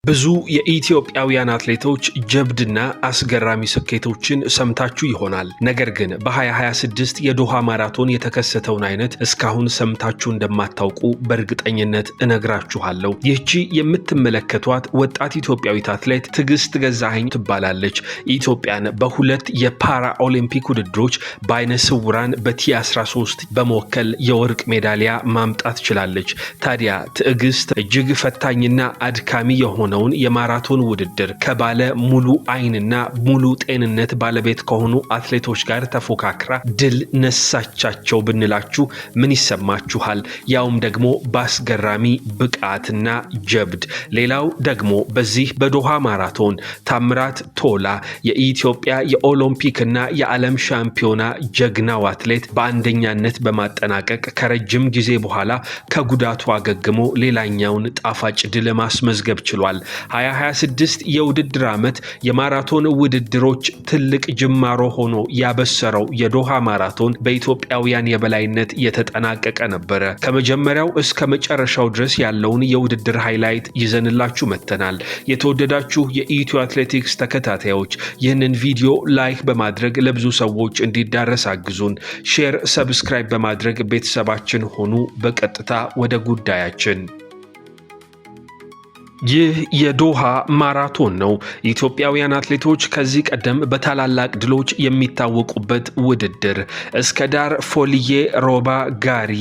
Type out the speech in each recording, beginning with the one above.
ብዙ የኢትዮጵያውያን አትሌቶች ጀብድና አስገራሚ ስኬቶችን ሰምታችሁ ይሆናል። ነገር ግን በ2026 የዶሃ ማራቶን የተከሰተውን አይነት እስካሁን ሰምታችሁ እንደማታውቁ በእርግጠኝነት እነግራችኋለሁ። ይህቺ የምትመለከቷት ወጣት ኢትዮጵያዊት አትሌት ትዕግስት ገዛኸኝ ትባላለች። ኢትዮጵያን በሁለት የፓራኦሊምፒክ ውድድሮች በአይነ ስውራን በቲ13 በመወከል የወርቅ ሜዳሊያ ማምጣት ችላለች። ታዲያ ትዕግስት እጅግ ፈታኝና አድካሚ የሆነውን የማራቶን ውድድር ከባለ ሙሉ አይንና ሙሉ ጤንነት ባለቤት ከሆኑ አትሌቶች ጋር ተፎካክራ ድል ነሳቻቸው ብንላችሁ ምን ይሰማችኋል? ያውም ደግሞ በአስገራሚ ብቃትና ጀብድ። ሌላው ደግሞ በዚህ በዶሃ ማራቶን ታምራት ቶላ የኢትዮጵያ የኦሎምፒክና የዓለም ሻምፒዮና ጀግናው አትሌት በአንደኛነት በማጠናቀቅ ከረጅም ጊዜ በኋላ ከጉዳቱ አገግሞ ሌላኛውን ጣፋጭ ድል ማስመዝገብ ችሏል። 2026 የውድድር ዓመት የማራቶን ውድድሮች ትልቅ ጅማሮ ሆኖ ያበሰረው የዶሃ ማራቶን በኢትዮጵያውያን የበላይነት የተጠናቀቀ ነበር። ከመጀመሪያው እስከ መጨረሻው ድረስ ያለውን የውድድር ሃይላይት ይዘንላችሁ መጥተናል። የተወደዳችሁ የኢትዮ አትሌቲክስ ተከታታዮች ይህንን ቪዲዮ ላይክ በማድረግ ለብዙ ሰዎች እንዲዳረስ አግዙን። ሼር፣ ሰብስክራይብ በማድረግ ቤተሰባችን ሆኑ። በቀጥታ ወደ ጉዳያችን። ይህ የዶሃ ማራቶን ነው። ኢትዮጵያውያን አትሌቶች ከዚህ ቀደም በታላላቅ ድሎች የሚታወቁበት ውድድር። እስከ ዳር ፎልዬ፣ ሮባ ጋሪ፣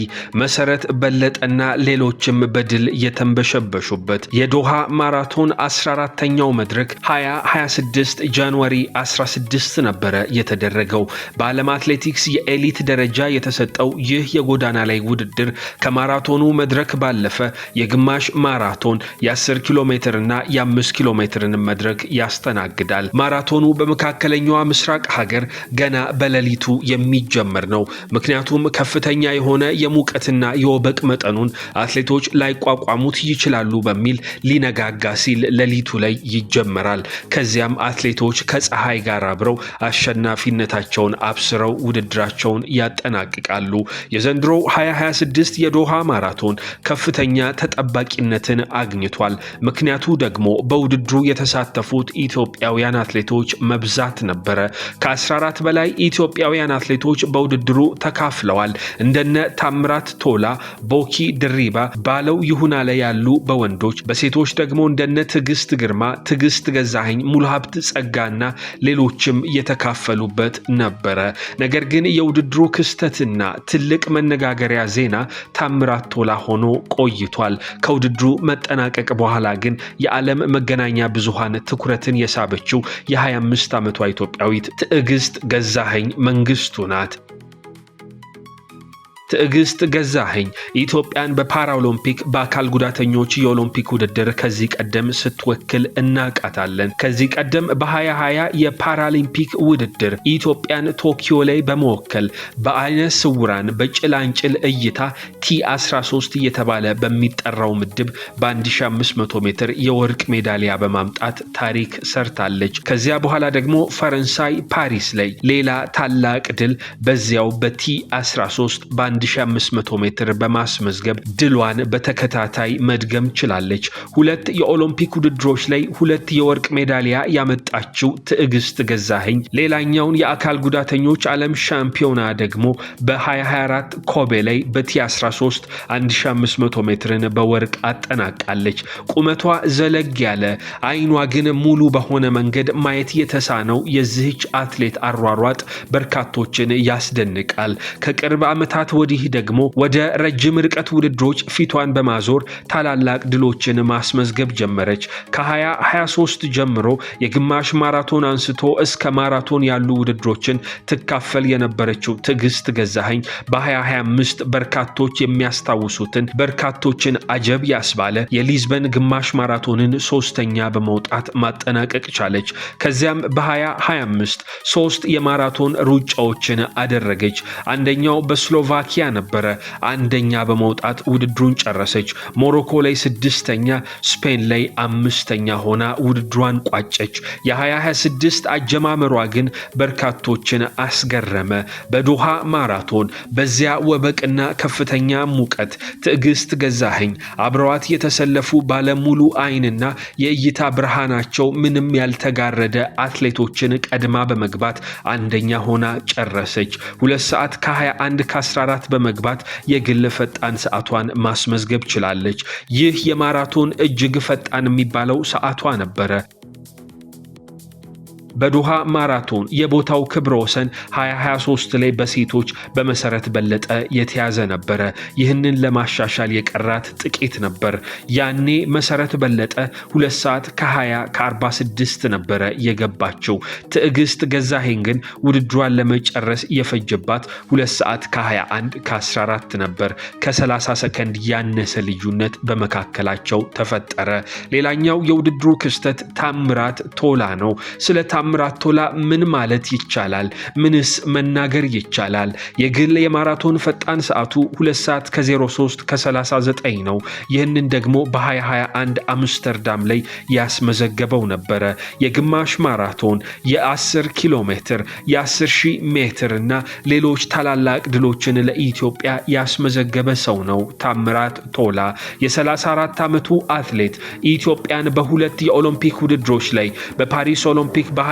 መሰረት በለጠና ሌሎችም በድል የተንበሸበሹበት የዶሃ ማራቶን 14ኛው መድረክ 2026 ጃንዋሪ 16 ነበረ የተደረገው። በዓለም አትሌቲክስ የኤሊት ደረጃ የተሰጠው ይህ የጎዳና ላይ ውድድር ከማራቶኑ መድረክ ባለፈ የግማሽ ማራቶን የ10 ኪሎ ሜትር እና የ5 ኪሎ ሜትርን መድረክ ያስተናግዳል። ማራቶኑ በመካከለኛው ምስራቅ ሀገር ገና በሌሊቱ የሚጀመር ነው። ምክንያቱም ከፍተኛ የሆነ የሙቀትና የወበቅ መጠኑን አትሌቶች ላይቋቋሙት ይችላሉ በሚል ሊነጋጋ ሲል ሌሊቱ ላይ ይጀመራል። ከዚያም አትሌቶች ከፀሐይ ጋር አብረው አሸናፊነታቸውን አብስረው ውድድራቸውን ያጠናቅቃሉ። የዘንድሮው 2026 የዶሃ ማራቶን ከፍተኛ ተጠባቂነትን አግኝቷል። ምክንያቱ ደግሞ በውድድሩ የተሳተፉት ኢትዮጵያውያን አትሌቶች መብዛት ነበረ። ከ14 በላይ ኢትዮጵያውያን አትሌቶች በውድድሩ ተካፍለዋል። እንደነ ታምራት ቶላ፣ ቦኪ ድሪባ፣ ባለው ይሁናለ ያሉ በወንዶች፣ በሴቶች ደግሞ እንደነ ትዕግስት ግርማ፣ ትዕግስት ገዛኸኝ፣ ሙሉሀብት ጸጋና ሌሎችም የተካፈሉበት ነበረ። ነገር ግን የውድድሩ ክስተትና ትልቅ መነጋገሪያ ዜና ታምራት ቶላ ሆኖ ቆይቷል። ከውድድሩ መጠናቀቅ በኋላ ግን የዓለም መገናኛ ብዙሃን ትኩረትን የሳበችው የ25 ዓመቷ ኢትዮጵያዊት ትዕግስት ገዛኸኝ መንግስቱ ናት። ትዕግስት ገዛኸኝ ኢትዮጵያን በፓራኦሎምፒክ በአካል ጉዳተኞች የኦሎምፒክ ውድድር ከዚህ ቀደም ስትወክል እናቃታለን። ከዚህ ቀደም በ2020 የፓራሊምፒክ ውድድር ኢትዮጵያን ቶኪዮ ላይ በመወከል በአይነ ስውራን በጭላንጭል እይታ T13 እየተባለ በሚጠራው ምድብ በ1500 ሜትር የወርቅ ሜዳሊያ በማምጣት ታሪክ ሰርታለች። ከዚያ በኋላ ደግሞ ፈረንሳይ ፓሪስ ላይ ሌላ ታላቅ ድል በዚያው በT13 1500 ሜትር በማስመዝገብ ድሏን በተከታታይ መድገም ችላለች። ሁለት የኦሎምፒክ ውድድሮች ላይ ሁለት የወርቅ ሜዳሊያ ያመጣችው ትዕግስት ገዛኸኝ ሌላኛውን የአካል ጉዳተኞች ዓለም ሻምፒዮና ደግሞ በ2024 ኮቤ ላይ በቲ13 1500 ሜትርን በወርቅ አጠናቃለች። ቁመቷ ዘለግ ያለ አይኗ ግን ሙሉ በሆነ መንገድ ማየት የተሳነው የዚህች አትሌት አሯሯጥ በርካቶችን ያስደንቃል። ከቅርብ ዓመታት ወዲህ ደግሞ ወደ ረጅም ርቀት ውድድሮች ፊቷን በማዞር ታላላቅ ድሎችን ማስመዝገብ ጀመረች። ከ2023 ጀምሮ የግማሽ ማራቶን አንስቶ እስከ ማራቶን ያሉ ውድድሮችን ትካፈል የነበረችው ትዕግስት ገዛኸኝ በ2025 በርካቶች የሚያስታውሱትን በርካቶችን አጀብ ያስባለ የሊዝበን ግማሽ ማራቶንን 3ኛ በመውጣት ማጠናቀቅ ቻለች። ከዚያም በ2025 3 የማራቶን ሩጫዎችን አደረገች። አንደኛው በስሎቫኪያ ስሎቫኪያ ነበረ አንደኛ በመውጣት ውድድሩን ጨረሰች። ሞሮኮ ላይ 6ኛ፣ ስፔን ላይ 5ኛ ሆና ውድድሯን ቋጨች። የ2026 አጀማመሯ ግን በርካቶችን አስገረመ። በዶሃ ማራቶን በዚያ ወበቅና ከፍተኛ ሙቀት ትዕግስት ገዛኸኝ አብረዋት የተሰለፉ ባለሙሉ አይንና የእይታ ብርሃናቸው ምንም ያልተጋረደ አትሌቶችን ቀድማ በመግባት አንደኛ ሆና ጨረሰች። 2 ሰዓት ከ21 ከ14 በመግባት የግል ፈጣን ሰዓቷን ማስመዝገብ ችላለች። ይህ የማራቶን እጅግ ፈጣን የሚባለው ሰዓቷ ነበረ። በዶሃ ማራቶን የቦታው ክብረ ወሰን 2023 ላይ በሴቶች በመሰረት በለጠ የተያዘ ነበረ። ይህንን ለማሻሻል የቀራት ጥቂት ነበር። ያኔ መሰረት በለጠ 2 ሰዓት ከ20 ከ46 ነበረ የገባቸው። ትዕግስት ገዛኸኝ ግን ውድድሯን ለመጨረስ የፈጀባት 2 ሰዓት ከ21 ከ14 ነበር። ከ30 ሰከንድ ያነሰ ልዩነት በመካከላቸው ተፈጠረ። ሌላኛው የውድድሩ ክስተት ታምራት ቶላ ነው። ስለ ታምራት ቶላ ምን ማለት ይቻላል? ምንስ መናገር ይቻላል? የግል የማራቶን ፈጣን ሰዓቱ 2 ሰዓት ከ03 ከ39 ነው። ይህንን ደግሞ በ2021 አምስተርዳም ላይ ያስመዘገበው ነበረ። የግማሽ ማራቶን፣ የ10 ኪሎ ሜትር፣ የ10,000 ሜትር እና ሌሎች ታላላቅ ድሎችን ለኢትዮጵያ ያስመዘገበ ሰው ነው ታምራት ቶላ። የ34 ዓመቱ አትሌት ኢትዮጵያን በሁለት የኦሎምፒክ ውድድሮች ላይ በፓሪስ ኦሎምፒክ በ2024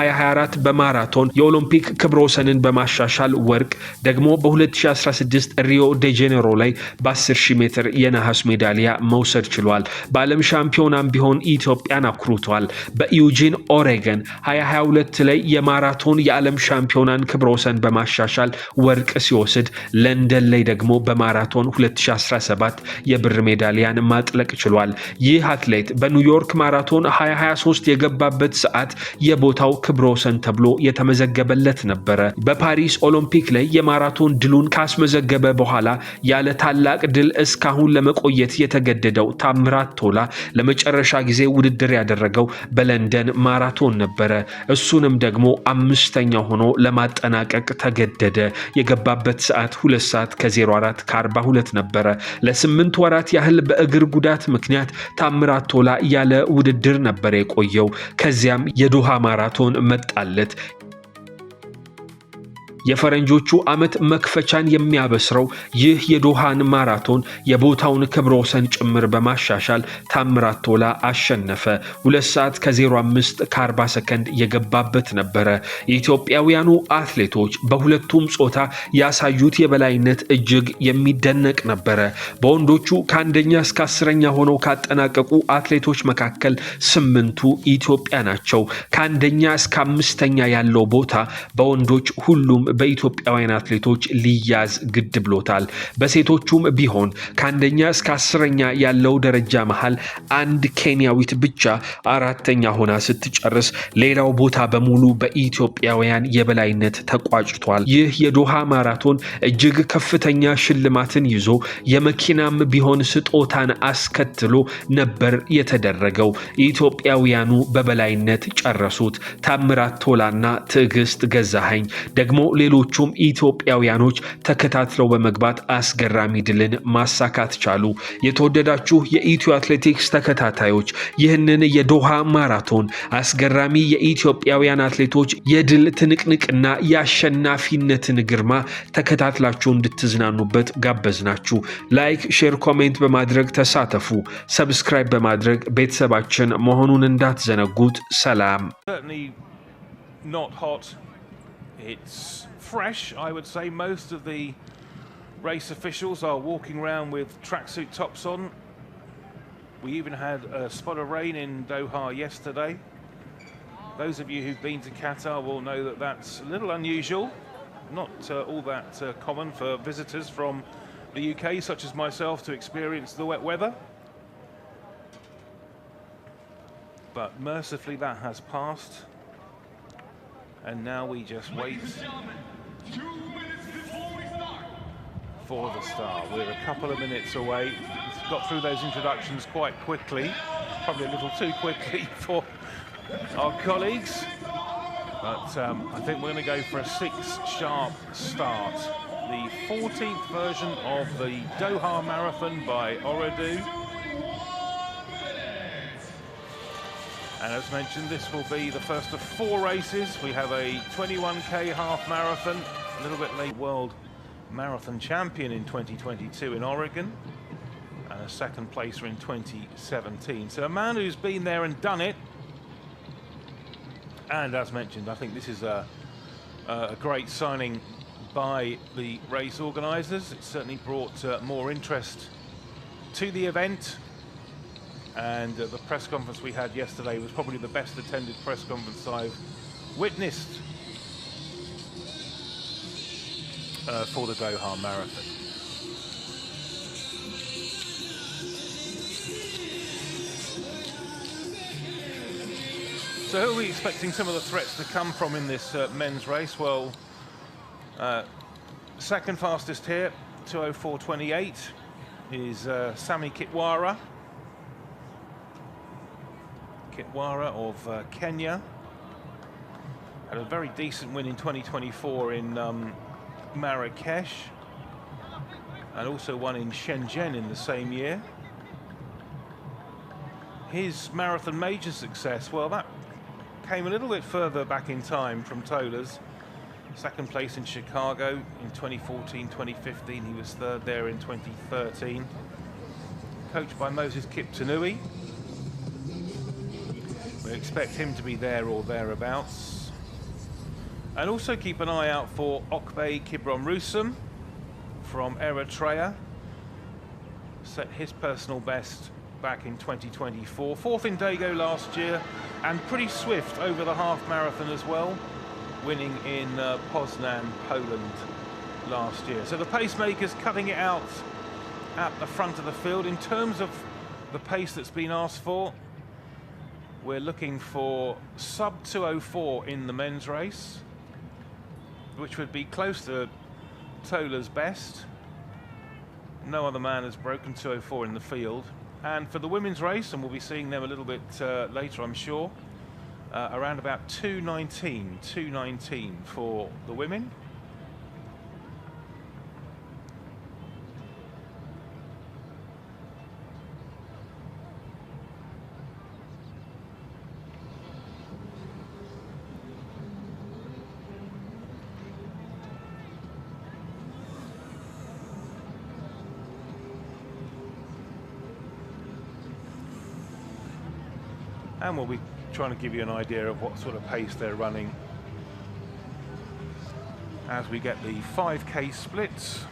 በማራቶን የኦሎምፒክ ክብረ ወሰንን በማሻሻል ወርቅ፣ ደግሞ በ2016 ሪዮ ዴ ጄኔሮ ላይ በ10,000 ሜትር የነሐስ ሜዳሊያ መውሰድ ችሏል። በዓለም ሻምፒዮናም ቢሆን ኢትዮጵያን አኩርቷል። በኢዩጂን ኦሬገን 2022 ላይ የማራቶን የዓለም ሻምፒዮናን ክብረ ወሰን በማሻሻል ወርቅ ሲወስድ፣ ለንደን ላይ ደግሞ በማራቶን 2017 የብር ሜዳሊያን ማጥለቅ ችሏል። ይህ አትሌት በኒውዮርክ ማራቶን 2023 የገባበት ሰዓት የቦታው ክብረ ወሰን ተብሎ የተመዘገበለት ነበረ። በፓሪስ ኦሎምፒክ ላይ የማራቶን ድሉን ካስመዘገበ በኋላ ያለ ታላቅ ድል እስካሁን ለመቆየት የተገደደው ታምራት ቶላ ለመጨረሻ ጊዜ ውድድር ያደረገው በለንደን ማራቶን ነበረ። እሱንም ደግሞ 5ኛ ሆኖ ለማጠናቀቅ ተገደደ። የገባበት ሰዓት 2 ሰዓት ከ04 ከ42 ነበረ። ለ8 ወራት ያህል በእግር ጉዳት ምክንያት ታምራት ቶላ ያለ ውድድር ነበር የቆየው። ከዚያም የዶሃ ማራቶን መጣለት። የፈረንጆቹ ዓመት መክፈቻን የሚያበስረው ይህ የዶሃን ማራቶን የቦታውን ክብረ ወሰን ጭምር በማሻሻል ታምራት ቶላ አሸነፈ። 2 ሰዓት ከ05 ከ40 ሰከንድ የገባበት ነበረ። የኢትዮጵያውያኑ አትሌቶች በሁለቱም ጾታ ያሳዩት የበላይነት እጅግ የሚደነቅ ነበረ። በወንዶቹ ከአንደኛ እስከ 10ኛ ሆነው ካጠናቀቁ አትሌቶች መካከል 8ቱ ኢትዮጵያ ናቸው። ከአንደኛ እስከ 5ኛ ያለው ቦታ በወንዶች ሁሉም በኢትዮጵያውያን አትሌቶች ሊያዝ ግድ ብሎታል። በሴቶቹም ቢሆን ከአንደኛ እስከ 10ኛ ያለው ደረጃ መሃል አንድ ኬንያዊት ብቻ 4ኛ ሆና ስትጨርስ፣ ሌላው ቦታ በሙሉ በኢትዮጵያውያን የበላይነት ተቋጭቷል። ይህ የዶሃ ማራቶን እጅግ ከፍተኛ ሽልማትን ይዞ የመኪናም ቢሆን ስጦታን አስከትሎ ነበር የተደረገው። ኢትዮጵያውያኑ በበላይነት ጨረሱት። ታምራት ቶላና ትዕግስት ገዛኸኝ ደግሞ ሌሎቹም ኢትዮጵያውያኖች ተከታትለው በመግባት አስገራሚ ድልን ማሳካት ቻሉ። የተወደዳችሁ የኢትዮ አትሌቲክስ ተከታታዮች ይህንን የዶሃ ማራቶን አስገራሚ የኢትዮጵያውያን አትሌቶች የድል ትንቅንቅና የአሸናፊነትን ግርማ ተከታትላችሁ እንድትዝናኑበት ጋበዝናችሁ። ላይክ፣ ሼር፣ ኮሜንት በማድረግ ተሳተፉ። ሰብስክራይብ በማድረግ ቤተሰባችን መሆኑን እንዳትዘነጉት። ሰላም። It's fresh, I would say. Most of the race officials are walking around with tracksuit tops on. We even had a spot of rain in Doha yesterday. Those of you who've been to Qatar will know that that's a little unusual, not all that common for visitors from the UK, such as myself, to experience the wet weather. But mercifully that has passed. And now we just wait for the start. We're a couple of minutes away. We've got through those introductions quite quickly, probably a little too quickly for our colleagues. But I think we're going to go for a 6 sharp start. the 14th version of the Doha Marathon by Ooredoo. And as mentioned, this will be the first of 4 races. We have a 21k half marathon, a little bit late, world marathon champion in 2022 in Oregon, and a second placer in 2017. So a man who's been there and done it. And as mentioned, I think this is a great signing by the race organisers. It certainly brought more interest to the event. And the press conference we had yesterday was probably the best attended press conference I've witnessed for the Doha Marathon. So who are we expecting some of the threats to come from in this men's race? Well, second fastest here, 2:04.28, is Sami Kitwara. Kitwara of Kenya. Had a very decent win in 2024 in Marrakesh, and also won in Shenzhen in the same year. His marathon major success, well, that came a little bit further back in time from Tola's. Second place in Chicago in 2014, 2015. He was third there in 2013. Coached by Moses Kiptanui. We expect him to be there or thereabouts. And also keep an eye out for Okbey Kibromrusum from Eritrea. Set his personal best back in 2024. 4th in Dago last year, and pretty swift over the half marathon as well, winning in Poznan, Poland last year. So the pacemakers cutting it out at the front of the field. In terms of the pace that's been asked for, we're looking for sub 2:04 in the men's race, which would be close to Tola's best. No other man has broken 2:04 in the field. And for the women's race, and we'll be seeing them a little bit later, I'm sure, around about 2:19 for the women. And we'll be trying to give you an idea of what sort of pace they're running as we get the 5k splits.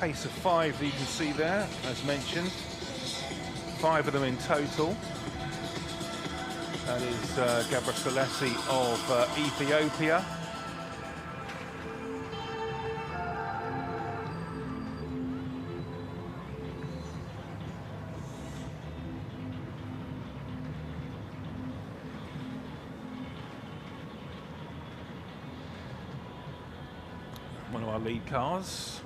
Pace of 5 that you can see there, as mentioned. 5 of them in total. That is Gabraselesi of Ethiopia. One of our lead cars,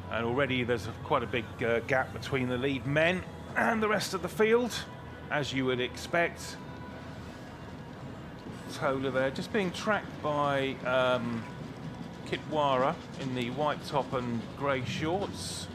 and already there's quite a big gap between the lead men and the rest of the field, as you would expect. Tola there just being tracked by Kitwara in the white top and grey shorts.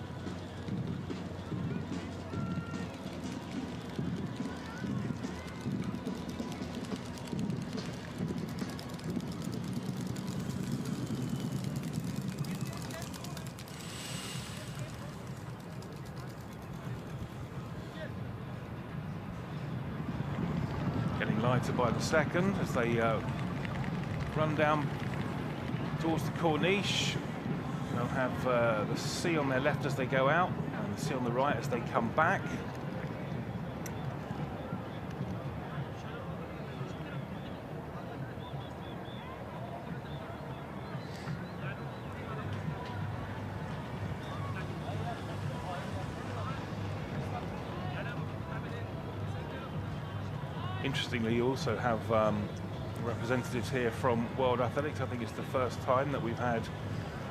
Lighter by the second as they run down towards the Corniche. They'll have the sea on their left as they go out and the sea on the right as they come back. Interestingly, you also have representatives here from World Athletics. I think it's the first time that we've had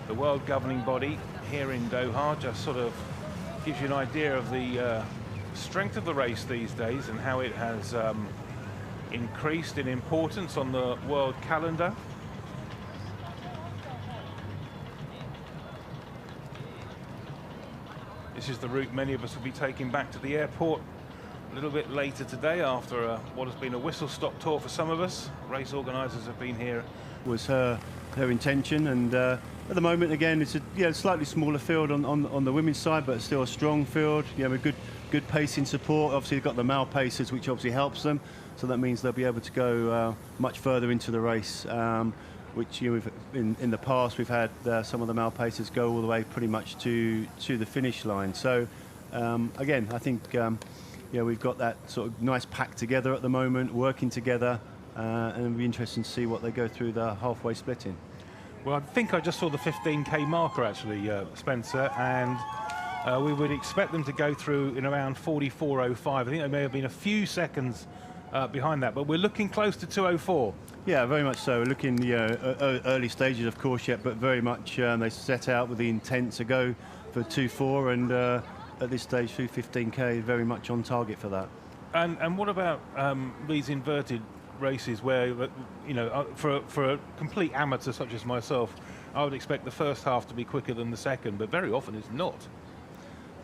the world governing body here in Doha. Just sort of gives you an idea of the strength of the race these days and how it has increased in importance on the world calendar. This is the route many of us will be taking back to the airport a little bit later today after what has been a whistle-stop tour for some of us. Race organisers have been here. Was her intention, and at the moment again it's a slightly smaller field on the women's side, but still a strong field. A good pacing support. Obviously they've got the male pacers, which obviously helps them, so that means they'll be able to go much further into the race, which we've, in the past we've had some of the male pacers go all the way pretty much to the finish line. So again, I think we've got that sort of nice pack together at the moment, working together, and it'll be interesting to see what they go through the halfway split in. Well, I think I just saw the 15k marker actually, Spencer, and we would expect them to go through in around 44.05. I think they may have been a few seconds behind that, but we're looking close to 2:04. Yeah, very much so. We're looking early stages, of course, yet, but very much they set out with the intent to go for 2:04, and at this stage through 15k, very much on target for that. And what about these inverted races where, for a complete amateur such as myself, I would expect the first half to be quicker than the second, but very often it's not.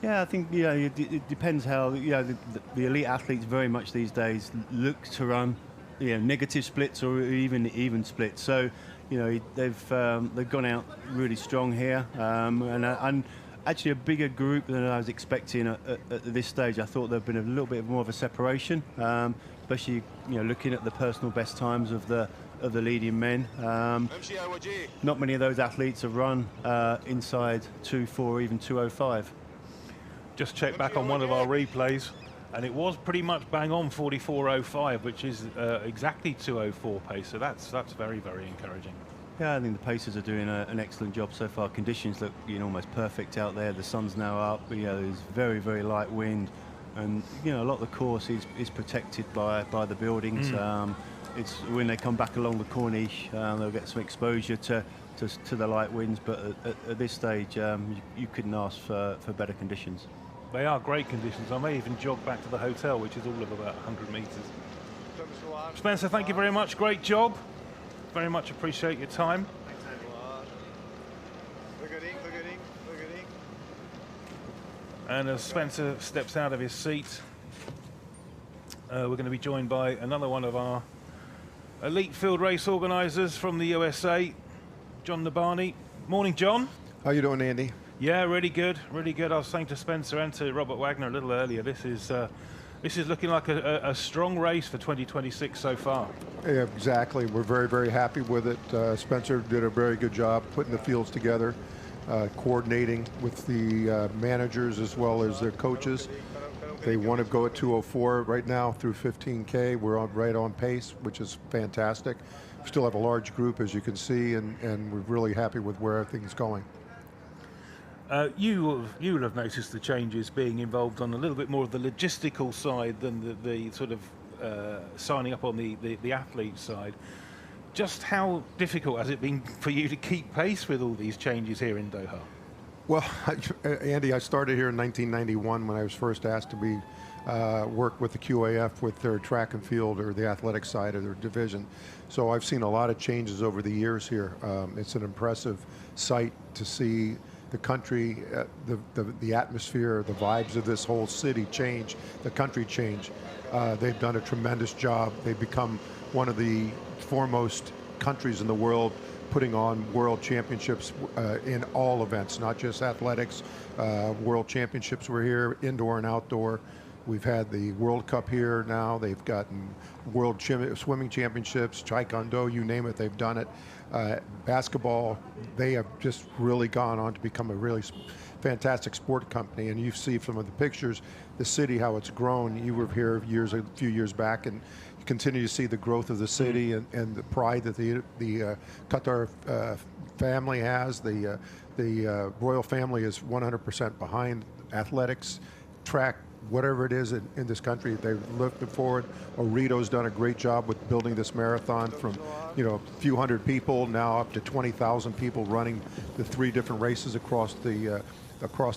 Yeah, I think it depends how the elite athletes very much these days look to run negative splits or even splits. So they've gone out really strong here, and actually a bigger group than I was expecting at this stage. I thought there'd been a little bit more of a separation, especially looking at the personal best times of the leading men. Not many of those athletes have run inside 2:04, even 2:05. Just check back on one of our replays, and it was pretty much bang on 44.05, which is exactly 2:04 pace. So that's very, very encouraging. Yeah, I think the Pacers are doing an excellent job so far. Conditions look almost perfect out there. The sun's now up. There's very, very light wind, and a lot of the course is protected by the buildings. It's when they come back along the Corniche, they'll get some exposure to the light winds. But at this stage, you couldn't ask for better conditions. They are great conditions. I may even jog back to the hotel, which is all of about 100 metres. Spencer, thank you very much. Great job. Very much appreciate your time. And as Spencer steps out of his seat, we're going to be joined by another one of our elite field race organisers from the USA, John Nabani. Morning, John. How you doing, Andy? Yeah, really good, really good. I was saying to Spencer and to Robert Wagner a little earlier, this is looking like a strong race for 2026 so far. Yeah, exactly. We're very, very happy with it. Spencer did a very good job putting the fields together, coordinating with the managers as well as their coaches. They want to go at 2:04 right now through 15K. We're right on pace, which is fantastic. We still have a large group, as you can see, and we're really happy with where everything's going. You will have noticed the changes being involved on a little bit more of the logistical side than the sort of signing up on the athlete side. Just how difficult has it been for you to keep pace with all these changes here in Doha? Well, Andy, I started here in 1991 when I was first asked to be work with the QAF with their track and field or the athletic side of their division. So I've seen a lot of changes over the years here. It's an impressive sight to see the country, the atmosphere, the vibes of this whole city change, the country change. They've done a tremendous job. They've become one of the foremost countries in the world putting on world championships in all events, not just athletics. World championships were here, indoor and outdoor. We've had the World Cup here now. They've gotten World Swimming Championships, Taekwondo, you name it, they've done it. Basketball, they have just really gone on to become a really fantastic sport company. And you see from the pictures, the city, how it's grown. You were here a few years back, and you continue to see the growth of the city and the pride that the Qatar family has. The royal family is 100% behind athletics, track, whatever it is in this country. They're looking forward. Orito's done a great job with building this marathon from a few hundred people now up to 20,000 people running the 3 different races across the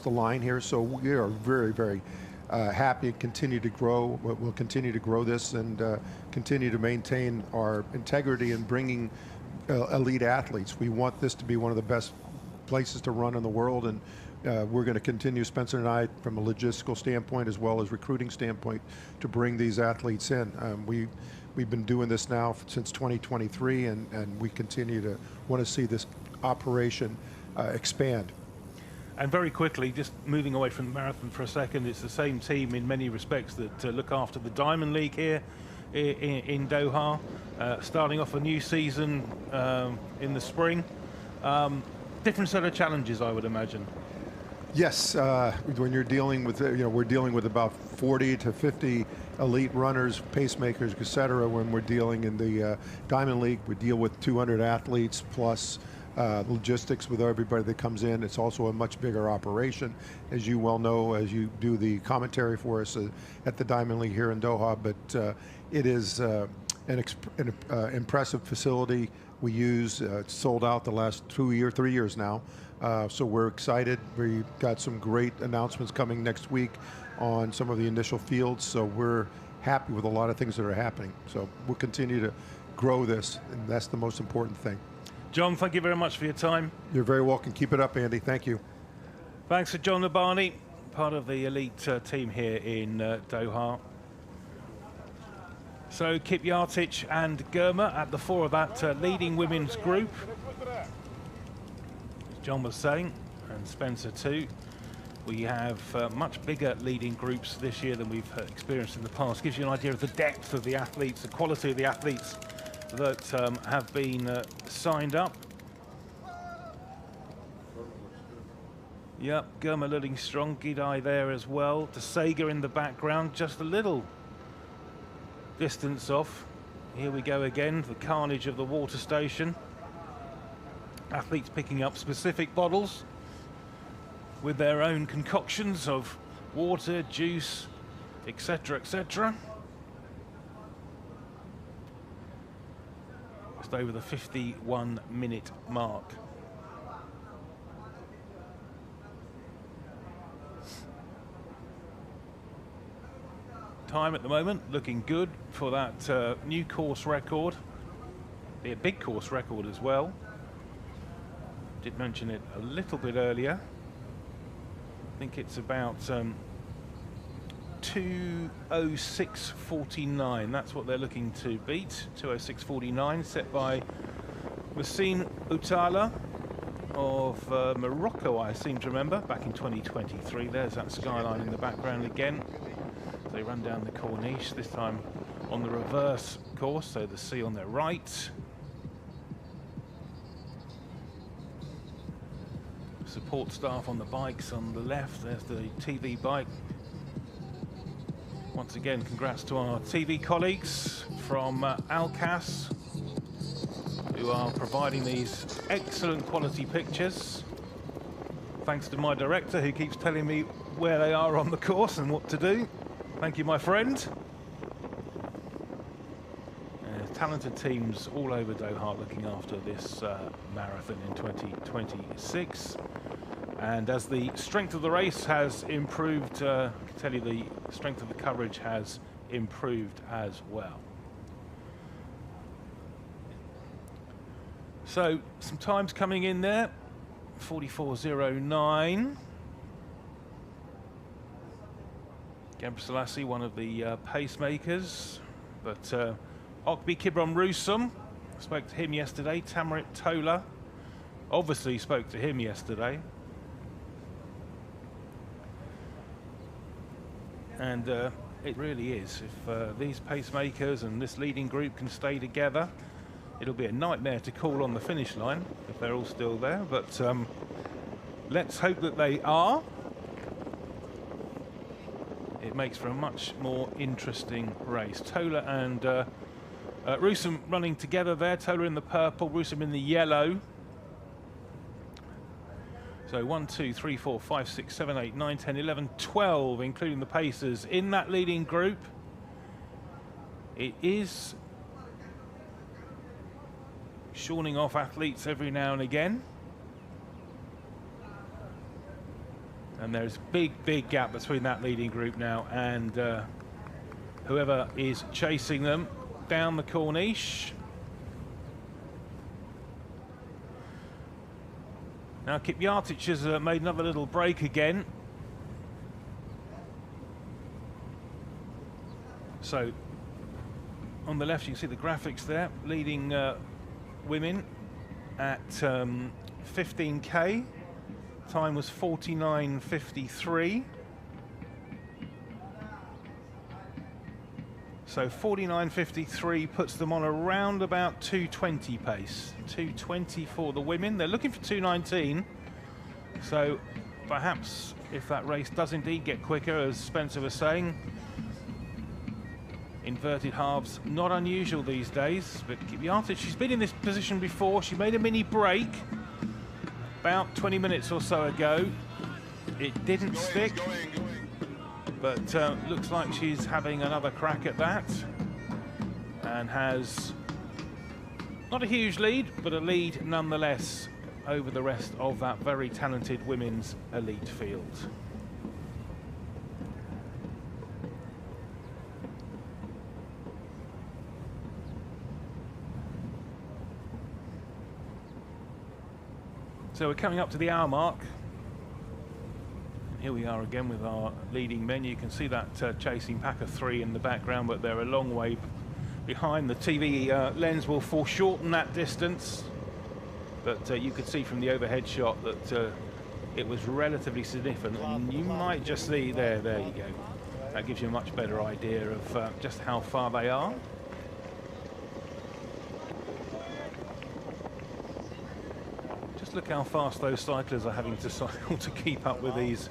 line here. So we are very, very happy and continue to grow. We'll continue to grow this and continue to maintain our integrity in bringing elite athletes. We want this to be one of the best places to run in the world, and we're going to continue, Spencer and I, from a logistical standpoint as well as recruiting standpoint, to bring these athletes in. We've been doing this now since 2023, and we continue to want to see this operation expand. And very quickly, just moving away from the marathon for a second, it's the same team in many respects that look after the Diamond League here in Doha, starting off a new season in the spring. Different set of challenges, I would imagine. Yes, when you're dealing with, we're dealing with about 40 to 50 elite runners, pacemakers, et cetera. When we're dealing in the Diamond League, we deal with 200 athletes plus logistics with everybody that comes in. It's also a much bigger operation, as you well know, as you do the commentary for us at the Diamond League here in Doha. But it is an impressive facility we use. It's sold out the last 3 years now. So we're excited. We've got some great announcements coming next week on some of the initial fields. So we're happy with a lot of things that are happening. So we'll continue to grow this, and that's the most important thing. John, thank you very much for your time. You're very welcome. Keep it up, Andy. Thank you. Thanks to John Labani, part of the elite team here in Doha. So Kip Yartich and Germa at the fore of that leading women's group. As John was saying, and Spencer too. We have much bigger leading groups this year than we've experienced in the past. Gives you an idea of the depth of the athletes, the quality of the athletes that have been signed up. Yep, Germa looking strong, Gidai there as well. De Sega in the background, just a little distance off. Here we go again, the carnage of the water station. Athletes picking up specific bottles with their own concoctions of water, juice, etc., etc. Just over the 51-minute mark. Time at the moment looking good for that new course record. Be a big course record as well. Did mention it a little bit earlier. I think it's about 2:06:49. That's what they're looking to beat. 2:06:49, set by Massine Outala of Morocco, I seem to remember, back in 2023. There's that skyline in the background again. They run down the Corniche, this time on the reverse course, so the sea on their right. Support staff on the bikes on the left. There's the TV bike. Once again, congrats to our TV colleagues from Alcas, who are providing these excellent quality pictures. Thanks to my director, who keeps telling me where they are on the course and what to do. Thank you, my friend. Talented teams all over Doha looking after this marathon in 2026. And as the strength of the race has improved, I can tell you the strength of the coverage has improved as well. So some times coming in there, 44:09. Gebre Selassie, one of the pacemakers, but Okbi Kibrom Rusum, spoke to him yesterday. Tamirat Tola, obviously spoke to him yesterday. And it really is. If these pacemakers and this leading group can stay together, it'll be a nightmare to call on the finish line if they're all still there. But let's hope that they are. It makes for a much more interesting race. Tola and Rusum running together there. Tola in the purple, Rusum in the yellow. So 1, 2, 3, 4, 5, 6, 7, 8, 9, 10, 11, 12, including the pacers in that leading group. It is shawning off athletes every now and again. And there's a big gap between that leading group now and whoever is chasing them down the Corniche. Now Kipyatic has made another little break again. So on the left you can see the graphics there, leading women at 15k. Time was 49.53. So 49.53 puts them on around about 2:20 pace. 2:20 for the women. They're looking for 2:19. So perhaps if that race does indeed get quicker, as Spencer was saying, inverted halves, not unusual these days. But Kipyatic, she's been in this position before. She made a mini break about 20 minutes or so ago. It didn't stick, but looks like she's having another crack at that and has not a huge lead, but a lead nonetheless over the rest of that very talented women's elite field. So we're coming up to the hour mark. Here we are again with our leading men. You can see that chasing pack of three in the background, but they're a long way behind. The TV lens will foreshorten that distance, but you could see from the overhead shot that it was relatively significant. And you might just see there you go. That gives you a much better idea of just how far they are. Look how fast those cyclists are having to cycle to keep up with these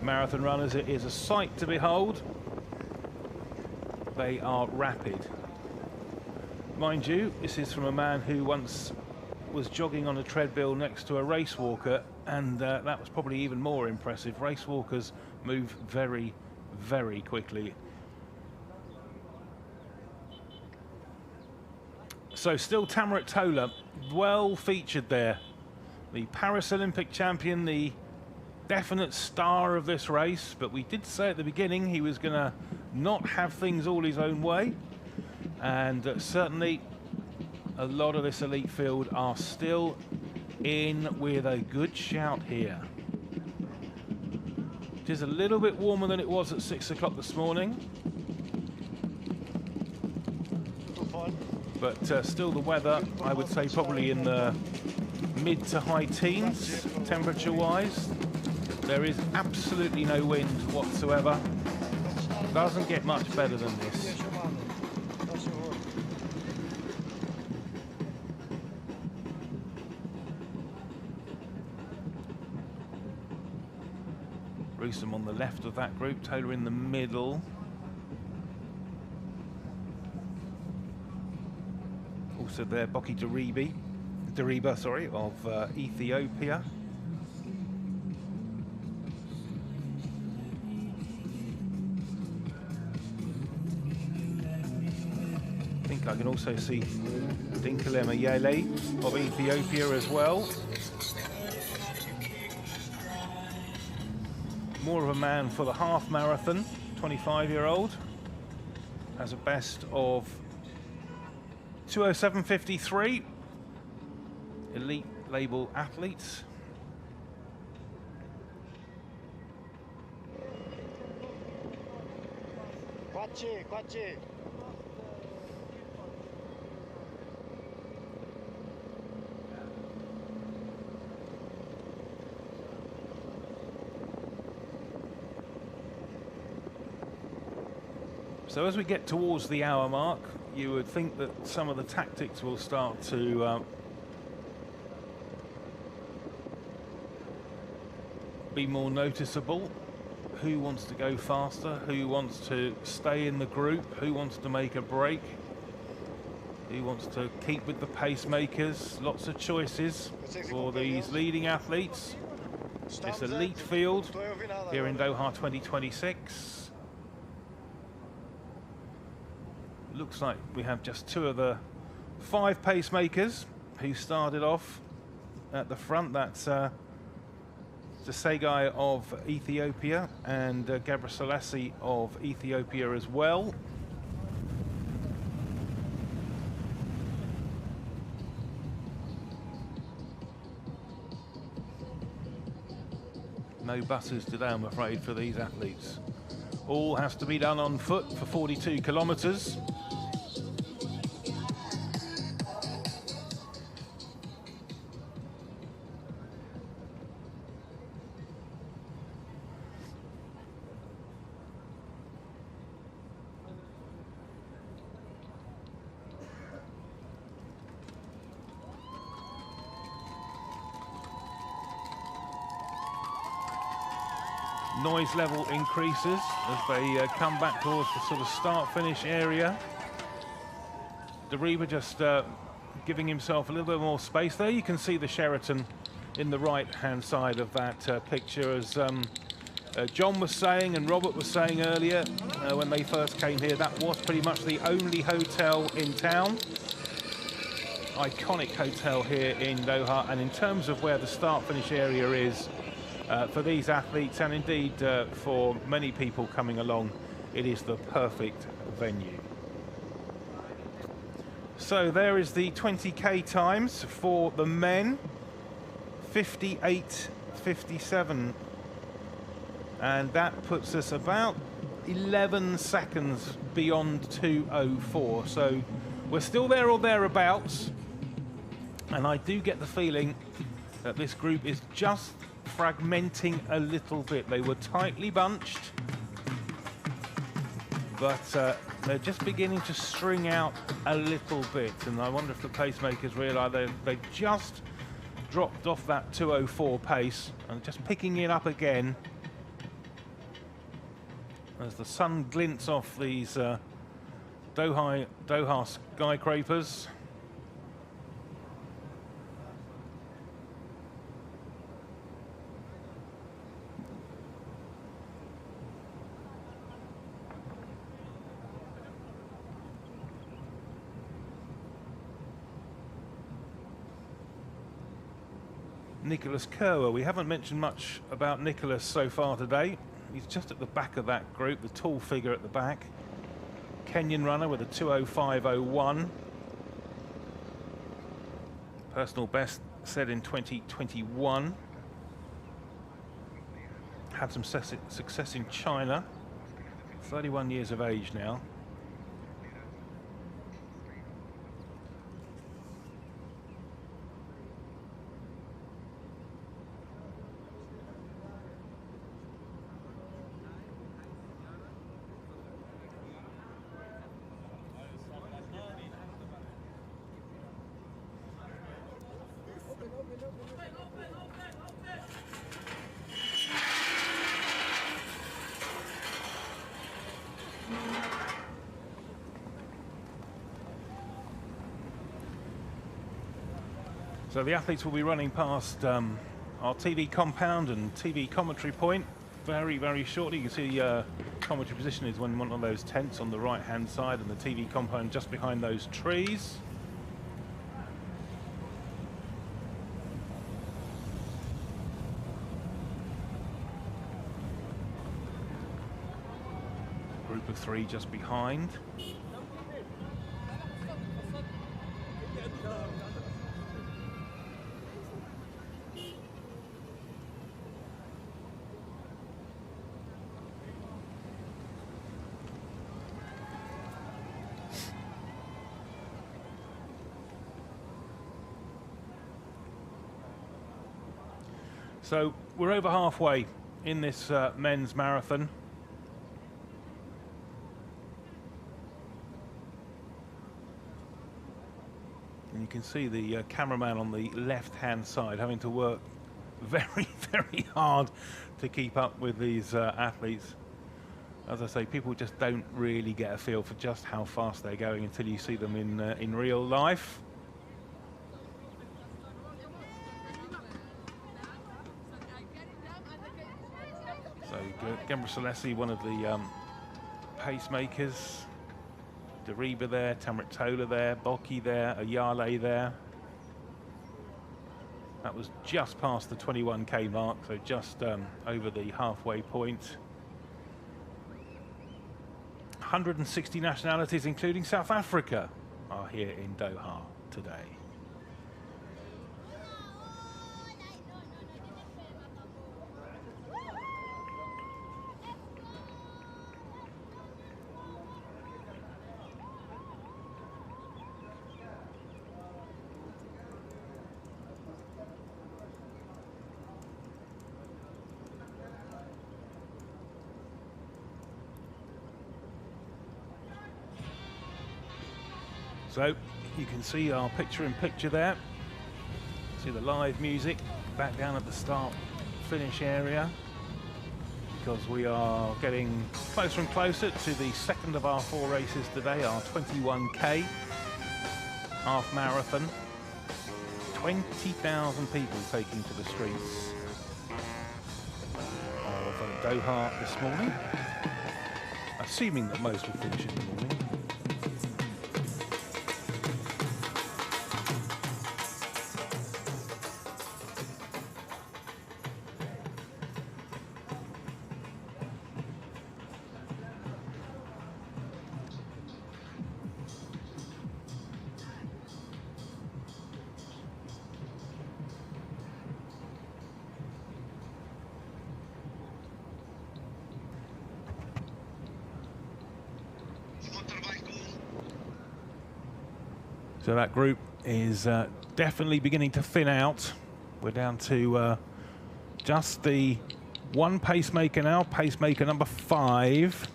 marathon runners. It is a sight to behold. They are rapid. Mind you, this is from a man who once was jogging on a treadmill next to a race walker, and that was probably even more impressive. Race walkers move very, very quickly. So still Tamirat Tola, well featured there. The Paralympic champion, the definite star of this race, but we did say at the beginning he was going to not have things all his own way, and certainly a lot of this elite field are still in with a good shout here. It is a little bit warmer than it was at 6 o'clock this morning, but still the weather, I would say, probably in the mid to high teens temperature wise. There is absolutely no wind whatsoever. Doesn't get much better than this. Gruesome on the left of that group, Tola in the middle. Also there, Boki Dariba, sorry, of Ethiopia. I think I can also see Dinkelema Yele of Ethiopia as well. More of a man for the half marathon, 25-year-old. Has a best of 2:07.53. Elite label athletes. Quachi. So as we get towards the hour mark, you would think that some of the tactics will start to be more noticeable. Who wants to go faster? Who wants to stay in the group? Who wants to make a break? Who wants to keep with the pacemakers? Lots of choices for these leading athletes. This elite field here in Doha 2026. Looks like we have just two of the 5 pacemakers who started off at the front. That's Tsegay of Ethiopia and Gebrselassie of Ethiopia as well. No buses today, I'm afraid, for these athletes. All has to be done on foot for 42 kilometres. Noise level increases as they come back towards the sort of start-finish area. Deriba just giving himself a little bit more space there. You can see the Sheraton in the right-hand side of that picture, as John was saying and Robert was saying earlier when they first came here. That was pretty much the only hotel in town. Iconic hotel here in Doha, and in terms of where the start-finish area is, for these athletes and indeed for many people coming along, it is the perfect venue. So there is the 20k times for the men, 58.57, and that puts us about 11 seconds beyond 2:04. So we're still there or thereabouts, and I do get the feeling that this group is just fragmenting a little bit. They were tightly bunched, but they're just beginning to string out a little bit, and I wonder if the pacemakers realise they just dropped off that 2:04 pace and just picking it up again as the sun glints off these Doha skyscrapers. Nicholas Kerwer. We haven't mentioned much about Nicholas so far today. He's just at the back of that group, the tall figure at the back. Kenyan runner with a 2:05.01. Personal best set in 2021. Had some success in China. 31 years of age now. So the athletes will be running past our TV compound and TV commentary point very, very shortly. You can see commentary position is one of those tents on the right-hand side, and the TV compound just behind those trees. Group of three just behind. So we're over halfway in this men's marathon. And you can see the cameraman on the left-hand side having to work very, very hard to keep up with these athletes. As I say, people just don't really get a feel for just how fast they're going until you see them in real life. So Gebrselassie, one of the pacemakers. Deriba there, Tamirat Tola there, Boki there, Ayale there. That That was just past the 21k mark, so just over the halfway point. 160 nationalities, including South Africa, are here in Doha today. So you can see our picture-in-picture there. See the live music back down at the start-finish area, because we are getting closer and closer to the second of our 4 races today, our 21k half marathon. 20,000 people taking to the streets of Doha this morning, assuming that most will finish in the morning. So that group is definitely beginning to thin out. We're down to just the one pacemaker now, pacemaker number 5,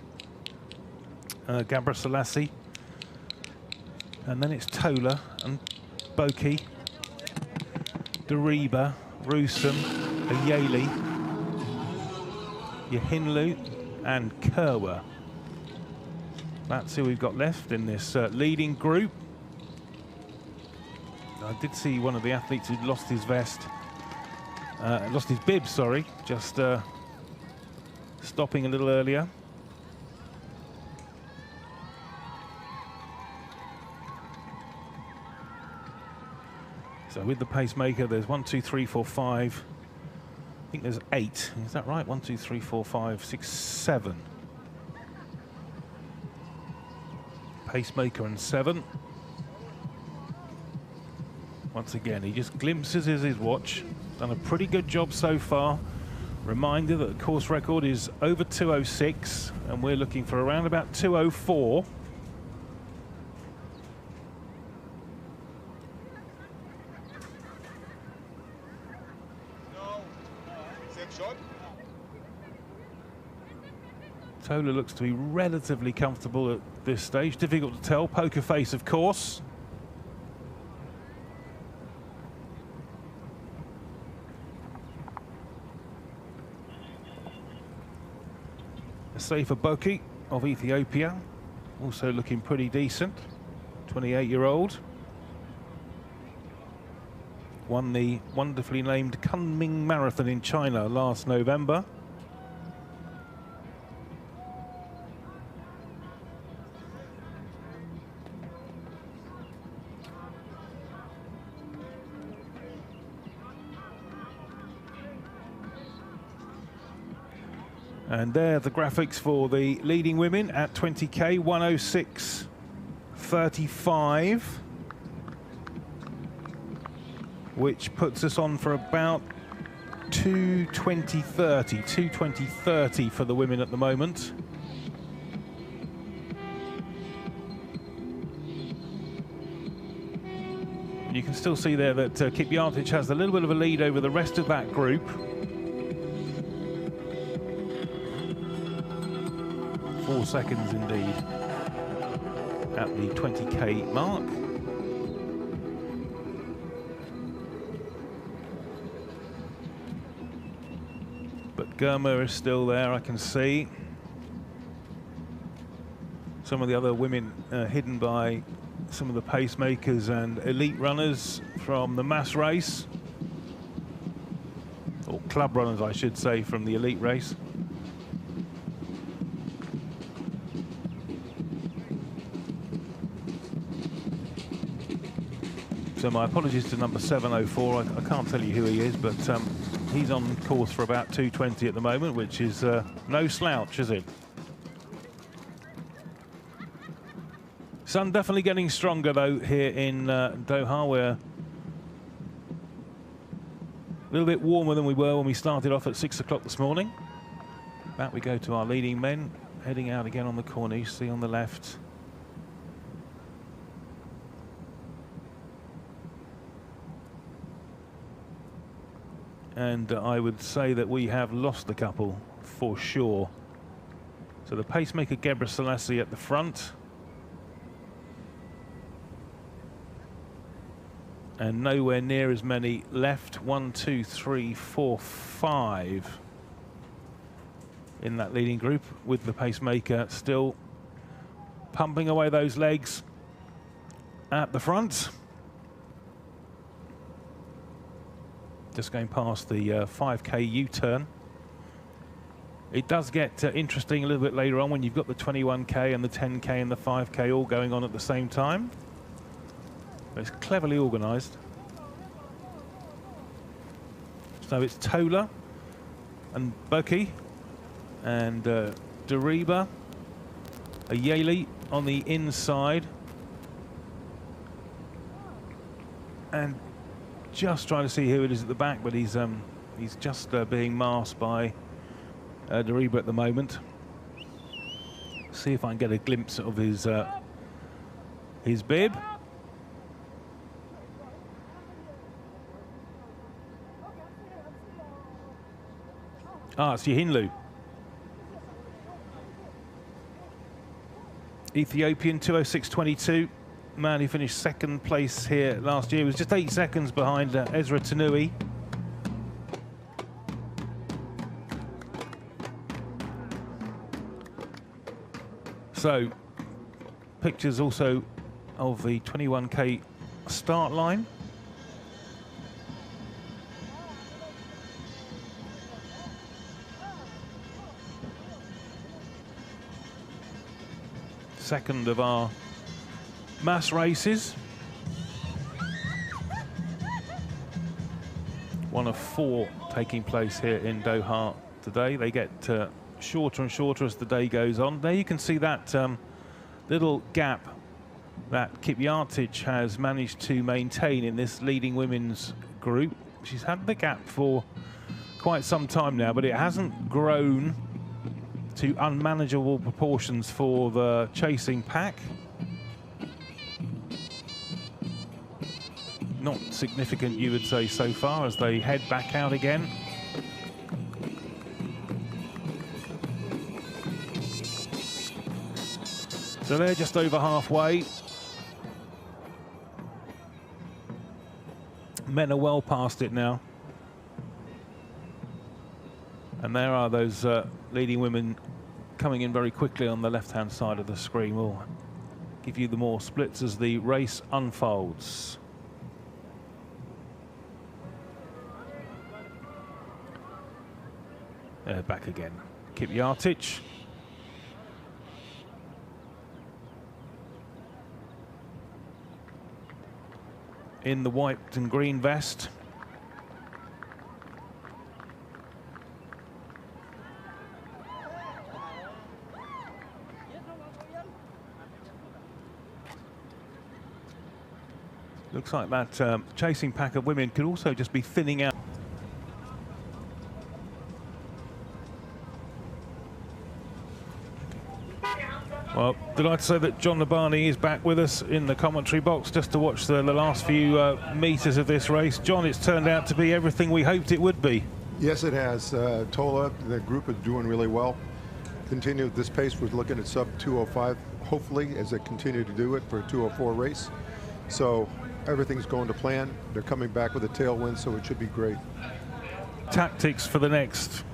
Gabra Selassie. And then it's Tola and Boki, Dariba, Rusum, Ayeli, Yahinlu and Kerwa. That's who we've got left in this leading group. I did see one of the athletes who'd lost his vest, lost his bib, sorry, just stopping a little earlier. So with the pacemaker, there's 1, 2, 3, 4, 5. I think there's 8. Is that right? 1, 2, 3, 4, 5, 6, 7. Pacemaker and 7. Once again, he just glimpses his watch. Done a pretty good job so far. Reminder that the course record is over 2:06, and we're looking for around about 2:04. Tola looks to be relatively comfortable at this stage. Difficult to tell. Poker face, of course. Safer Boki of Ethiopia, also looking pretty decent. 28-year-old. Won the wonderfully named Kunming Marathon in China last November. And there are the graphics for the leading women at 20k, 1:06:35, which puts us on for about 2:20:30 for the women at the moment. You can still see there that Kipyatich has a little bit of a lead over the rest of that group. 4 seconds indeed at the 20k mark. But Germa is still there, I can see. Some of the other women hidden by some of the pacemakers and elite runners from the mass race. Or club runners, I should say, from the elite race. So my apologies to number 704. I can't tell you who he is, but he's on course for about 2:20 at the moment, which is no slouch, is it? Sun definitely getting stronger, though, here in Doha. We're a little bit warmer than we were when we started off at 6 o'clock this morning. Back we go to our leading men, heading out again on the corniche, see on the left. And I would say that we have lost a couple for sure. So the pacemaker Gebre Selassie at the front. And nowhere near as many left. 1, 2, 3, 4, 5 in that leading group, with the pacemaker still pumping away those legs at the front. Just going past the 5K U-turn. It does get interesting a little bit later on when you've got the 21K and the 10K and the 5K all going on at the same time. But it's cleverly organised. So it's Tola and Bucky and Dariba, Ayeli on the inside. And just trying to see who it is at the back, but he's just being masked by Dariba at the moment. See if I can get a glimpse of his bib. Ah, it's Yahinlu. Ethiopian, 2:06.22. Man who finished second place here last year. He was just 8 seconds behind Ezra Tanui. So, pictures also of the 21K start line. Second of our mass races. One of 4 taking place here in Doha today. They get shorter and shorter as the day goes on. There you can see that little gap that Kipyatic has managed to maintain in this leading women's group. She's had the gap for quite some time now, but it hasn't grown to unmanageable proportions for the chasing pack. Not significant, you would say, so far, as they head back out again. So they're just over halfway. Men are well past it now. And there are those leading women coming in very quickly on the left-hand side of the screen. We'll give you the more splits as the race unfolds. Back again. Kipyatic. In the white and green vest. Looks like that chasing pack of women could also just be thinning out. Well, delighted to say that John Labani is back with us in the commentary box just to watch the last few meters of this race. John, it's turned out to be everything we hoped it would be. Yes, it has. Tola, the group is doing really well. Continue at this pace. We're looking at sub 2:05, hopefully, as they continue to do it for a 2:04 race. So everything's going to plan. They're coming back with a tailwind, so it should be great. Tactics for the next,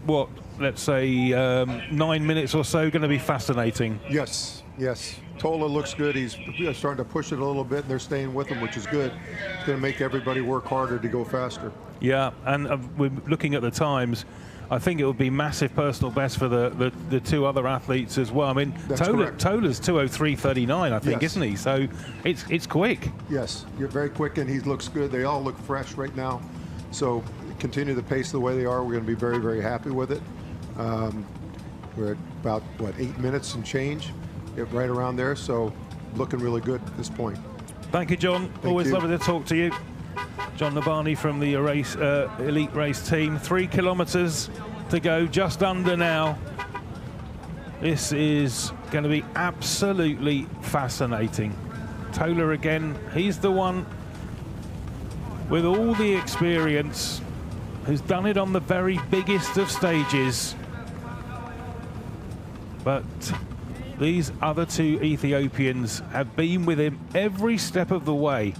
what, let's say 9 minutes or so, going to be fascinating. Yes, yes. Tola looks good. He's starting to push it a little bit, and they're staying with him, which is good. It's going to make everybody work harder to go faster. Yeah, and we're looking at the times. I think it would be massive personal best for the two other athletes as well. I mean, Tola's 2:03.39, I think, Yes. isn't he? So it's quick. Yes, you're very quick, and he looks good. They all look fresh right now. So continue the pace the way they are. We're going to be very, very happy with it. We're at about, what, 8 minutes and change, right around there. So looking really good at this point. Thank you, John. Always lovely to talk to you. John Nabani from the elite race team. 3 kilometers to go, just under now. This is going to be absolutely fascinating. Tola again, he's the one with all the experience, who's done it on the very biggest of stages. But these other two Ethiopians have been with him every step of the way.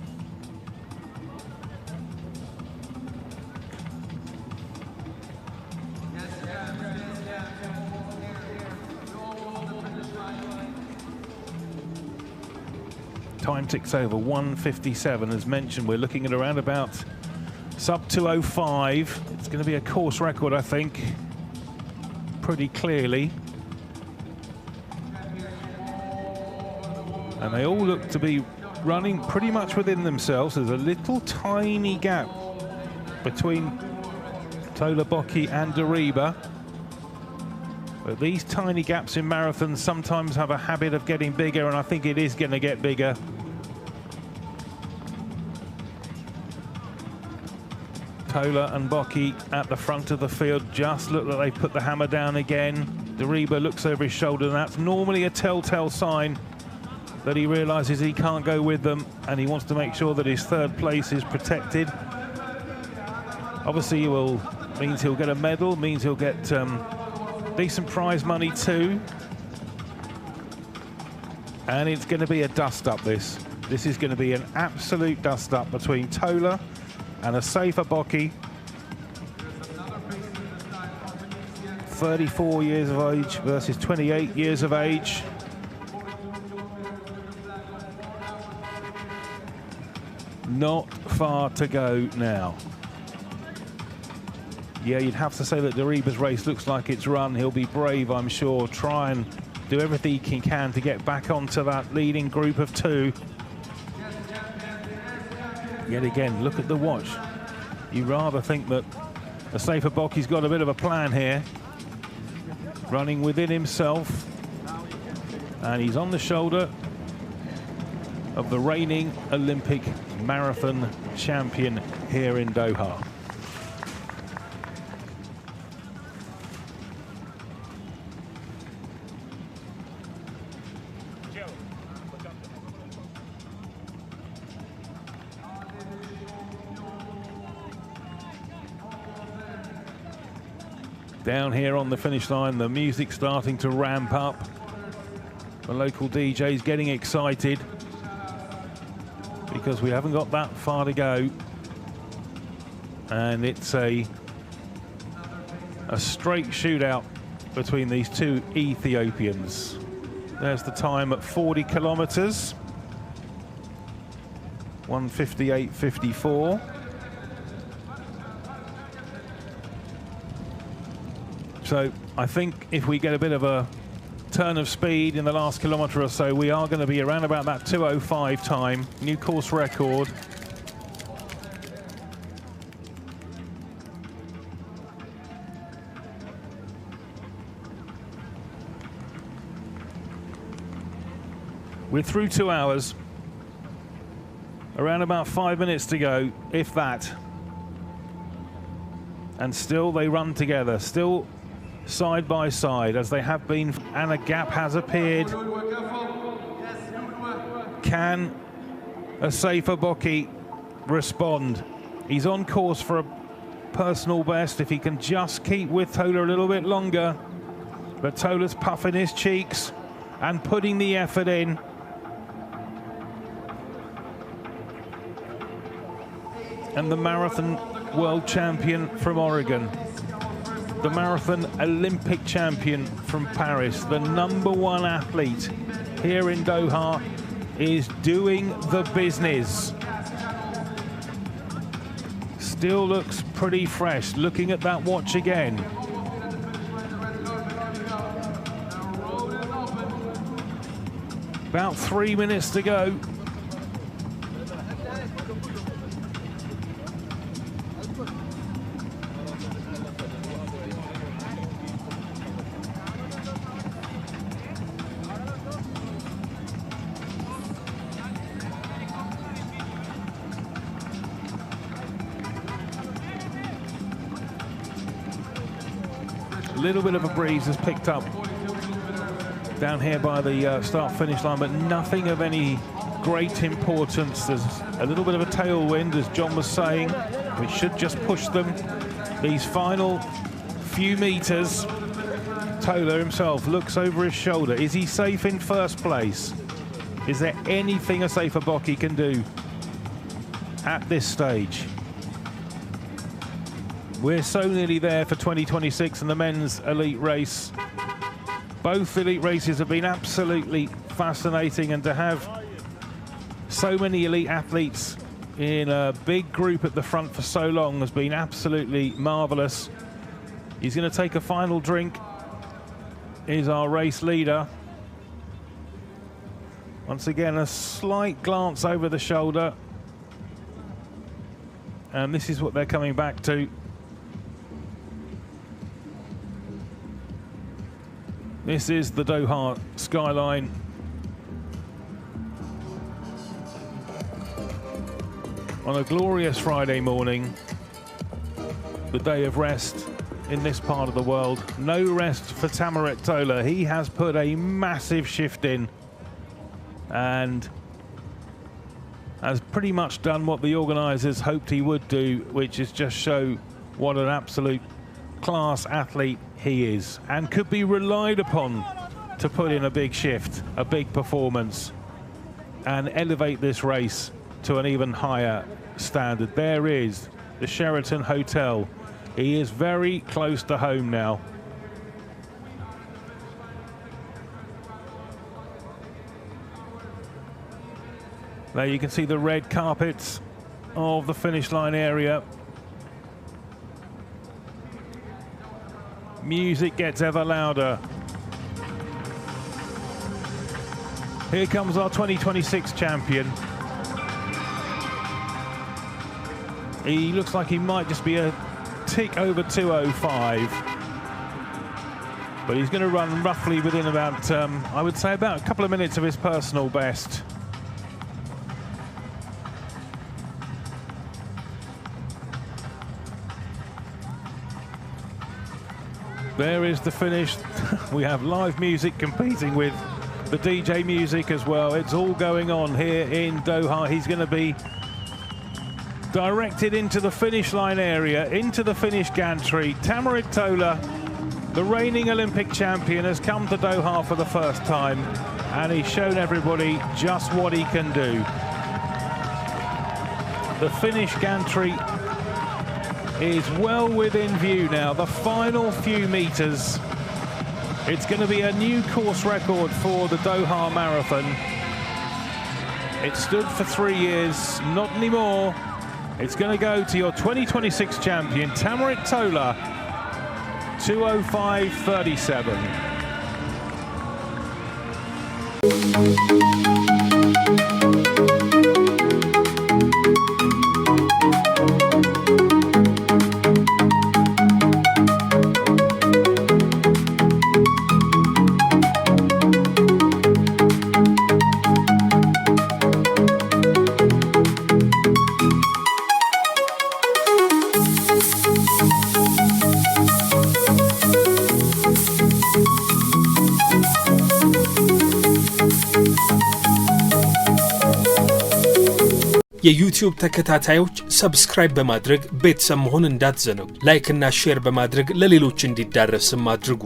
Time ticks over, 1:57 as mentioned. We're looking at around about sub 2:05. It's going to be a course record, I think, pretty clearly. And they all look to be running pretty much within themselves. There's a little tiny gap between Tola, Boki and Dariba. But these tiny gaps in marathons sometimes have a habit of getting bigger, and I think it is going to get bigger. Tola and Boki at the front of the field just look like they put the hammer down again. Dariba looks over his shoulder, and that's normally a telltale sign that he realizes he can't go with them, and he wants to make sure that his third place is protected. Obviously, means he'll get a medal, means he'll get decent prize money too. And it's going to be a dust-up, this. This is going to be an absolute dust-up between Tola and a safer Boki. 34 years of age versus 28 years of age. Not far to go now. Yeah, you'd have to say that Dariba's race looks like it's run. He'll be brave, I'm sure. Try and do everything he can to get back onto that leading group of two. Yet again, look at the watch. You rather think that the safer Boki's got a bit of a plan here. Running within himself. And he's on the shoulder of the reigning Olympic marathon champion here in Doha. Down here on the finish line, the music's starting to ramp up. The local DJ's getting excited because we haven't got that far to go. And it's a straight shootout between these two Ethiopians. There's the time at 40 kilometers. 1:58.54. So I think if we get a bit of a turn of speed in the last kilometre or so, we are going to be around about that 2:05 time, new course record. We're through 2 hours, around about 5 minutes to go, if that. And still they run together, still side by side as they have been, and a gap has appeared. Can a safer Boki respond? He's on course for a personal best if he can just keep with Tola a little bit longer. But Tola's puffing his cheeks and putting the effort in. And the marathon world champion from Oregon, the marathon Olympic champion from Paris, the #1 athlete here in Doha, is doing the business. Still looks pretty fresh. Looking at that watch again, About 3 minutes to go. A little bit of a breeze has picked up down here by the start-finish line, but nothing of any great importance. There's a little bit of a tailwind, as John was saying, which should just push them these final few meters. Tola himself looks over his shoulder. Is he safe in first place? Is there anything a safer Bocky can do at this stage? We're so nearly there for 2026 and the men's elite race. Both elite races have been absolutely fascinating, and to have so many elite athletes in a big group at the front for so long has been absolutely marvelous. He's going to take a final drink. Is our race leader. Once again, a slight glance over the shoulder. And this is what they're coming back to. This is the Doha skyline. On a glorious Friday morning, the day of rest in this part of the world. No rest for Tamirat Tola. He has put a massive shift in and has pretty much done what the organisers hoped he would do, which is just show what an absolute class athlete he is, and could be relied upon to put in a big shift, a big performance, and elevate this race to an even higher standard. There is the Sheraton Hotel. He is very close to home now. There you can see the red carpets of the finish line area. Music gets ever louder. Here comes our 2026 champion. He looks like he might just be a tick over 2:05, but he's going to run roughly within about, I would say, about a couple of minutes of his personal best. There is the finish. We have live music competing with the DJ music as well. It's all going on here in Doha. He's going to be directed into the finish line area, into the finish gantry. Tamirat Tola, the reigning Olympic champion, has come to Doha for the first time, and he's shown everybody just what he can do. The finish gantry is well within view now. The final few meters. It's going to be a new course record for the Doha Marathon. It stood for 3 years, not anymore. It's going to go to your 2026 champion, Tamirat Tola, 2:05.37. የዩቲዩብ ተከታታዮች ሰብስክራይብ በማድረግ ቤተሰብ መሆን እንዳትዘነጉ። ላይክ እና ሼር በማድረግ ለሌሎች እንዲዳረስም አድርጉ።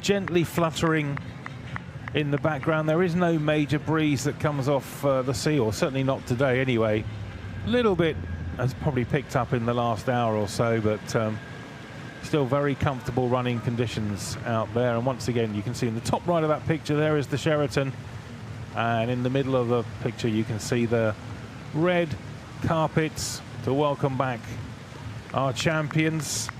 gently fluttering in the background. There is no major breeze that comes off the sea, or certainly not today anyway. A little bit has probably picked up in the last hour or so, but still very comfortable running conditions out there. And once again, you can see in the top right of that picture there is the Sheraton, and in the middle of the picture you can see the red carpets to welcome back our champions.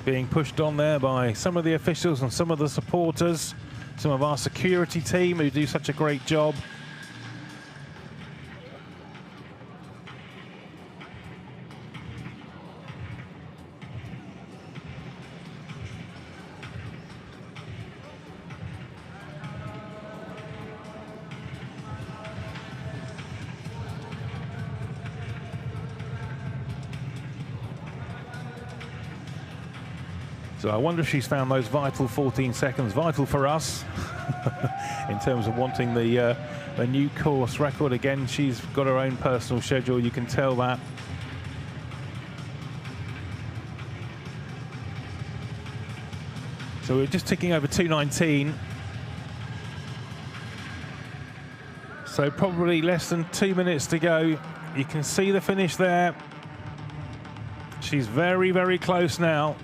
Being pushed on there by some of the officials and some of the supporters, some of our security team who do such a great job. So I wonder if she's found those vital 14 seconds, vital for us in terms of wanting the new course record. Again, she's got her own personal schedule, you can tell that. So we're just ticking over 2:19. So probably less than 2 minutes to go. You can see the finish there. She's very, very close now.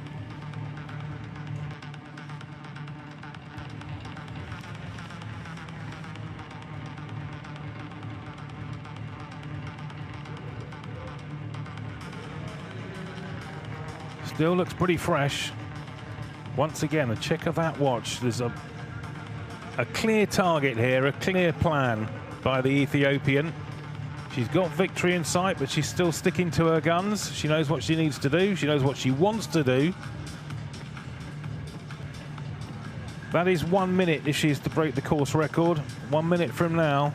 Still looks pretty fresh. Once again, a check of that watch. There's a clear target here, a clear plan by the Ethiopian. She's got victory in sight, but she's still sticking to her guns. She knows what she needs to do. She knows what she wants to do. That is 1 minute if she's to break the course record. 1 minute from now.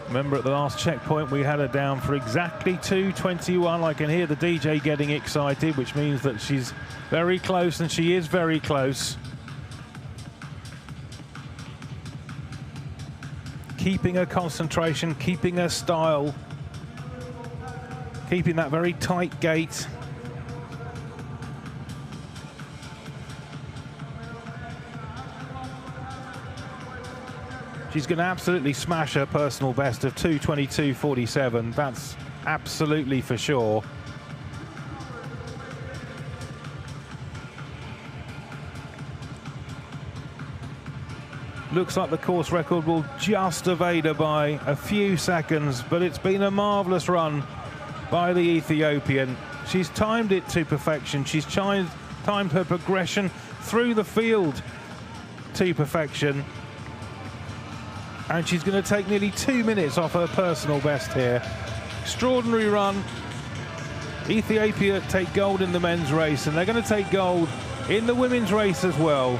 Remember, at the last checkpoint, we had her down for exactly 2:21. I can hear the DJ getting excited, which means that she's very close, and she is very close. Keeping her concentration, keeping her style, keeping that very tight gait. She's going to absolutely smash her personal best of 2:22.47. That's absolutely for sure. Looks like the course record will just evade her by a few seconds, but it's been a marvellous run by the Ethiopian. She's timed it to perfection. She's timed her progression through the field to perfection. And she's going to take nearly 2 minutes off her personal best here. Extraordinary run. Ethiopia take gold in the men's race, and they're going to take gold in the women's race as well,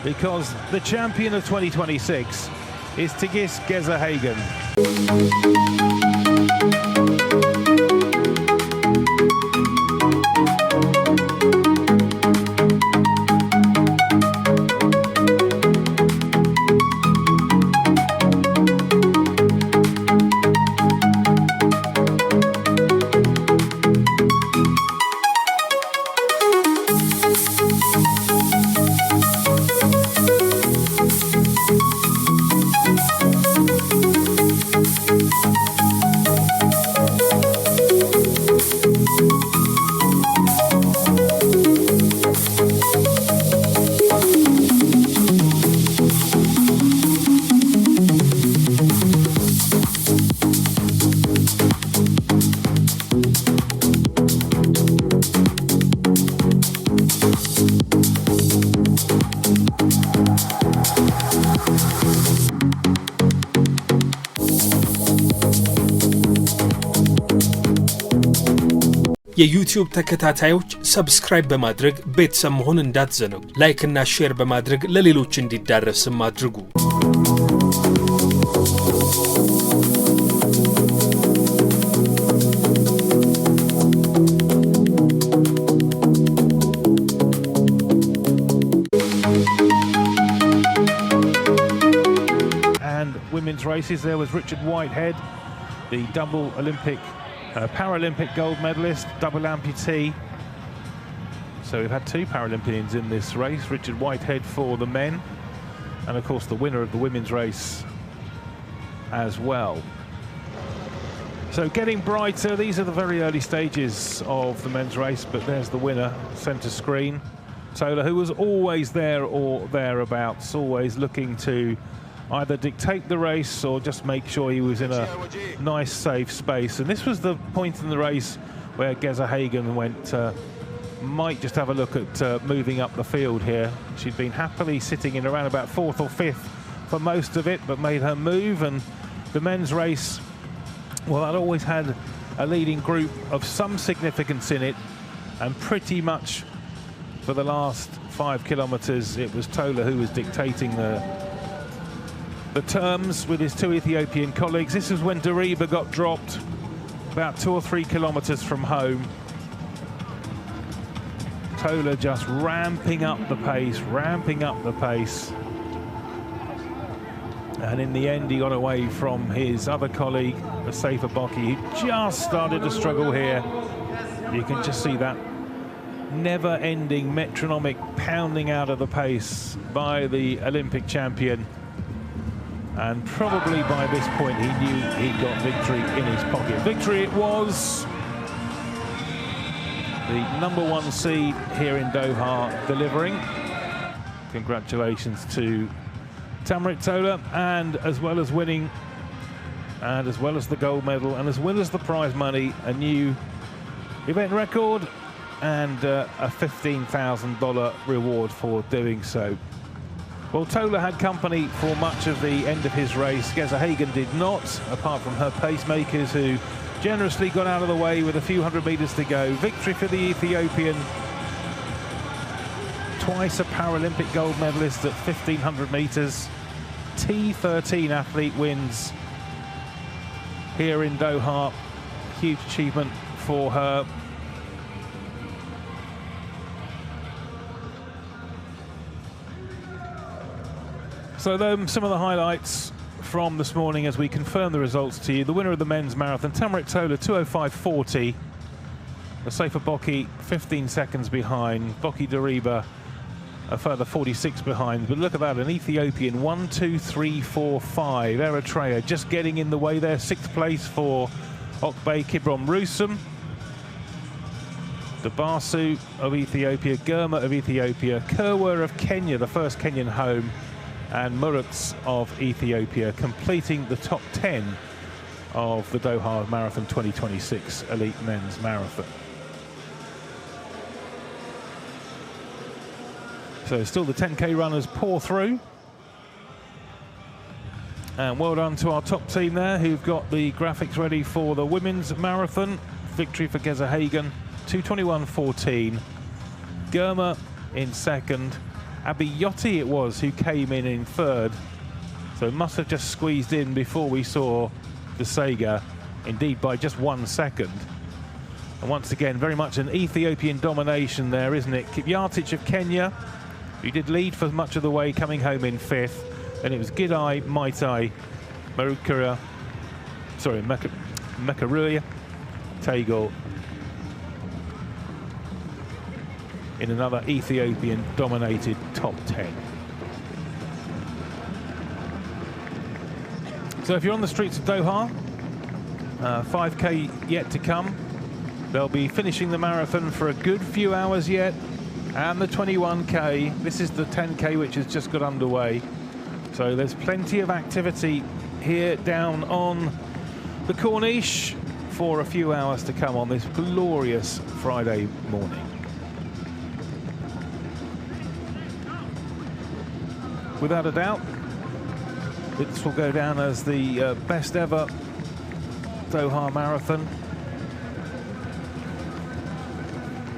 because the champion of 2026 is Tigist Gezahagen. የዩቲዩብ ተከታታዮች ሰብስክራይብ በማድረግ ቤተሰብ መሆን እንዳትዘነጉ። ላይክ እና ሼር በማድረግ ለሌሎች እንዲዳረስም አድርጉ። races. There was Richard Whitehead, the double Paralympic gold medalist, double amputee. So we've had 2 Paralympians in this race. Richard Whitehead for the men, and of course the winner of the women's race as well. So getting brighter. These are the very early stages of the men's race, but there's the winner, centre screen. Tola, who was always there or thereabouts, always looking to either dictate the race or just make sure he was in a nice, safe space. And this was the point in the race where Geza Hagen went, might just have a look at moving up the field here. She'd been happily sitting in around about 4th or 5th for most of it, but made her move. And the men's race, well, that always had a leading group of some significance in it, and pretty much for the last 5 kilometres it was Tola who was dictating the terms with his 2 Ethiopian colleagues. This is when Dariba got dropped about 2 or 3 kilometres from home. Tola just ramping up the pace, and in the end he got away from his other colleague, the safer Boki, who just started to struggle here. You can just see that never-ending metronomic pounding out of the pace by the Olympic champion, and probably by this point he knew he'd got victory in his pocket. Victory it was. The #1 seed here in Doha delivering. Congratulations to Tamirat Tola, and as well as winning, and as well as the gold medal, and as well as the prize money, a new event record and a $15,000 reward for doing so. Well, Tola had company for much of the end of his race. Geza Hagen did not, apart from her pacemakers, who generously got out of the way with a few hundred metres to go. Victory for the Ethiopian, twice a Paralympic gold medalist at 1,500 metres. T13 athlete wins here in Doha. Huge achievement for her. So some of the highlights from this morning as we confirm the results to you. The winner of the men's marathon, Tamirat Tola, 2:05:40. The safer Boki 15 seconds behind. Boki Dariba a further 46 behind. But look at that, an Ethiopian 1, 2, 3, 4, 5. Eritrea just getting in the way there. 6th place for Okbay Kibrom Rusum. Dabasu of Ethiopia, Germa of Ethiopia, Kerwer of Kenya, the first Kenyan home, and Murats of Ethiopia, completing the top 10 of the Doha Marathon 2026 Elite Men's Marathon. So still the 10K runners pour through. And well done to our top team there, who've got the graphics ready for the women's marathon. Victory for Geza Hagen, 2:21:14. Germa in 2nd. Abiyotti it was who came in 3rd. So must have just squeezed in before we saw the Sega, indeed by just 1 second. And once again, very much an Ethiopian domination there, isn't it? Kipyatic of Kenya, who did lead for much of the way, coming home in 5th. And it was Gidai Maitai Mekaruya Tagol in another Ethiopian-dominated top 10. So if you're on the streets of Doha, 5K yet to come. They'll be finishing the marathon for a good few hours yet, and the 21K. This is the 10K which has just got underway. So there's plenty of activity here down on the Corniche for a few hours to come on this glorious Friday morning. Without a doubt, this will go down as the best ever Doha Marathon.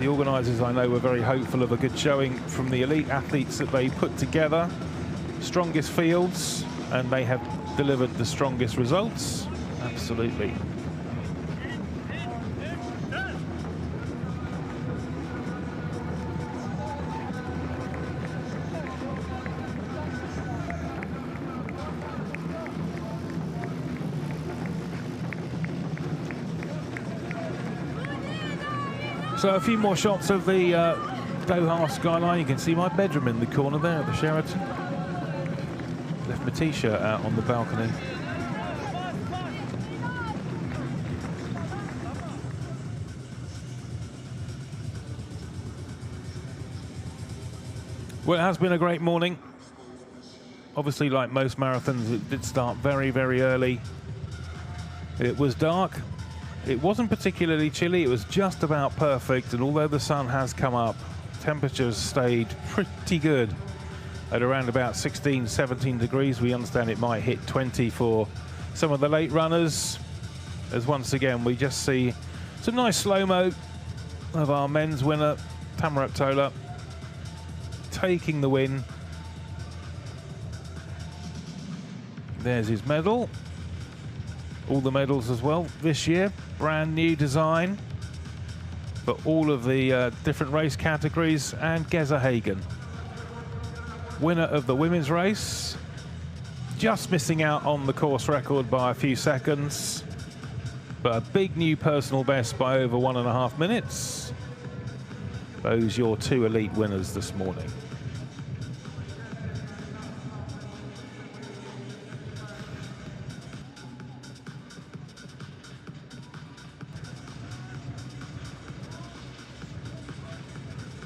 The organisers, I know, were very hopeful of a good showing from the elite athletes that they put together. Strongest fields, and they have delivered the strongest results. Absolutely. So a few more shots of the Doha skyline. You can see my bedroom in the corner there at the Sheraton. Left my t-shirt out on the balcony. Well, it has been a great morning. Obviously, like most marathons, it did start very, very early. It was dark. It wasn't particularly chilly. It was just about perfect. And although the sun has come up, temperatures stayed pretty good at around about 16, 17 degrees. We understand it might hit 20 for some of the late runners. As once again, we just see some nice slow-mo of our men's winner, Tamirat Tola, taking the win. There's his medal. All the medals as well this year. Brand new design for all of the different race categories. And Geza Hagen, winner of the women's race, just missing out on the course record by a few seconds, but a big new personal best by over 1.5 minutes. Those your two elite winners this morning.